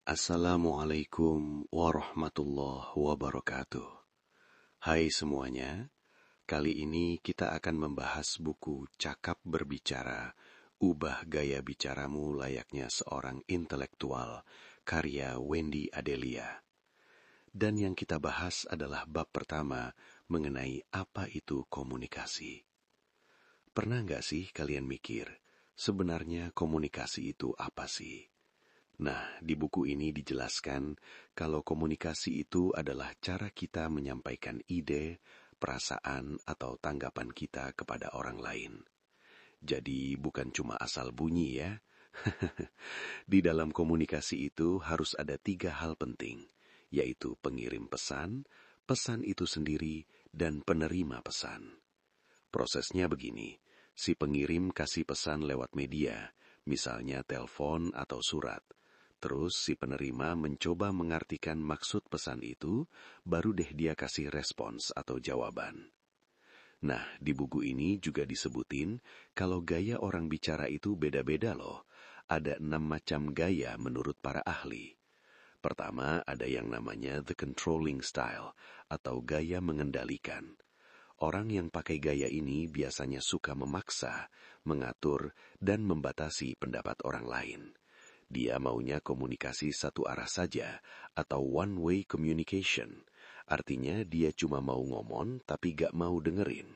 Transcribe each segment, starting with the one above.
Assalamualaikum warahmatullahi wabarakatuh. Hai semuanya, kali ini kita akan membahas buku Cakap Berbicara, Ubah Gaya Bicaramu Layaknya Seorang Intelektual, karya Wendy Adelia. Dan yang kita bahas adalah bab pertama mengenai apa itu komunikasi. Pernah nggak sih kalian mikir, sebenarnya komunikasi itu apa sih? Nah, di buku ini dijelaskan kalau komunikasi itu adalah cara kita menyampaikan ide, perasaan, atau tanggapan kita kepada orang lain. Jadi bukan cuma asal bunyi ya. Di dalam komunikasi itu harus ada 3 hal penting, yaitu pengirim pesan, pesan itu sendiri, dan penerima pesan. Prosesnya begini, si pengirim kasih pesan lewat media, misalnya telepon atau surat. Terus si penerima mencoba mengartikan maksud pesan itu, baru deh dia kasih respons atau jawaban. Nah, di buku ini juga disebutin kalau gaya orang bicara itu beda-beda loh. Ada 6 macam gaya menurut para ahli. Pertama, ada yang namanya the controlling style atau gaya mengendalikan. Orang yang pakai gaya ini biasanya suka memaksa, mengatur, dan membatasi pendapat orang lain. Dia maunya komunikasi satu arah saja, atau one-way communication. Artinya dia cuma mau ngomong, tapi gak mau dengerin.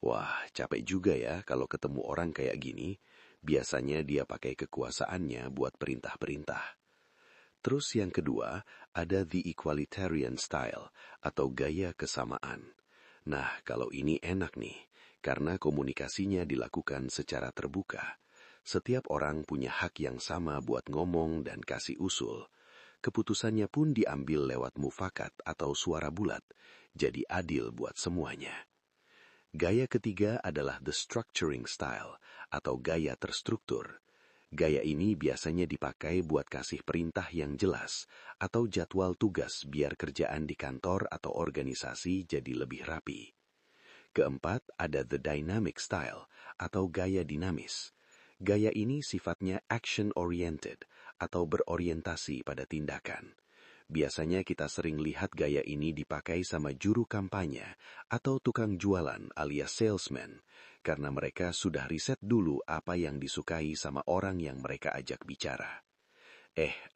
Wah, capek juga ya kalau ketemu orang kayak gini. Biasanya dia pakai kekuasaannya buat perintah-perintah. Terus yang kedua, ada the equalitarian style, atau gaya kesamaan. Nah, kalau ini enak nih, karena komunikasinya dilakukan secara terbuka. Setiap orang punya hak yang sama buat ngomong dan kasih usul. Keputusannya pun diambil lewat mufakat atau suara bulat, jadi adil buat semuanya. Gaya ketiga adalah the structuring style, atau gaya terstruktur. Gaya ini biasanya dipakai buat kasih perintah yang jelas, atau jadwal tugas biar kerjaan di kantor atau organisasi jadi lebih rapi. Keempat, ada the dynamic style, atau gaya dinamis. Gaya ini sifatnya action-oriented atau berorientasi pada tindakan. Biasanya kita sering lihat gaya ini dipakai sama juru kampanye atau tukang jualan alias salesman, karena mereka sudah riset dulu apa yang disukai sama orang yang mereka ajak bicara.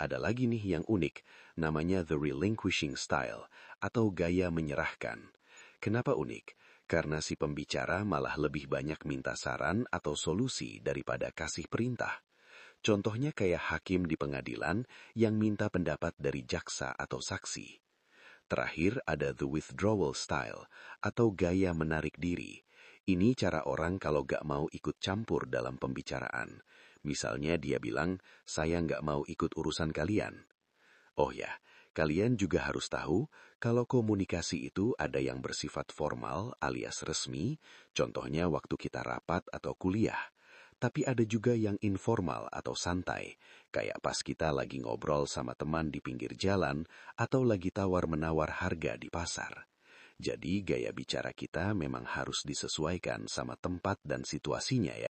Ada lagi nih yang unik, namanya the relinquishing style atau gaya menyerahkan. Kenapa unik? Karena si pembicara malah lebih banyak minta saran atau solusi daripada kasih perintah. Contohnya kayak hakim di pengadilan yang minta pendapat dari jaksa atau saksi. Terakhir ada the withdrawal style atau gaya menarik diri. Ini cara orang kalau gak mau ikut campur dalam pembicaraan. Misalnya dia bilang, saya gak mau ikut urusan kalian. Oh ya, kalian juga harus tahu kalau komunikasi itu ada yang bersifat formal alias resmi, contohnya waktu kita rapat atau kuliah. Tapi ada juga yang informal atau santai, kayak pas kita lagi ngobrol sama teman di pinggir jalan atau lagi tawar-menawar harga di pasar. Jadi gaya bicara kita memang harus disesuaikan sama tempat dan situasinya ya.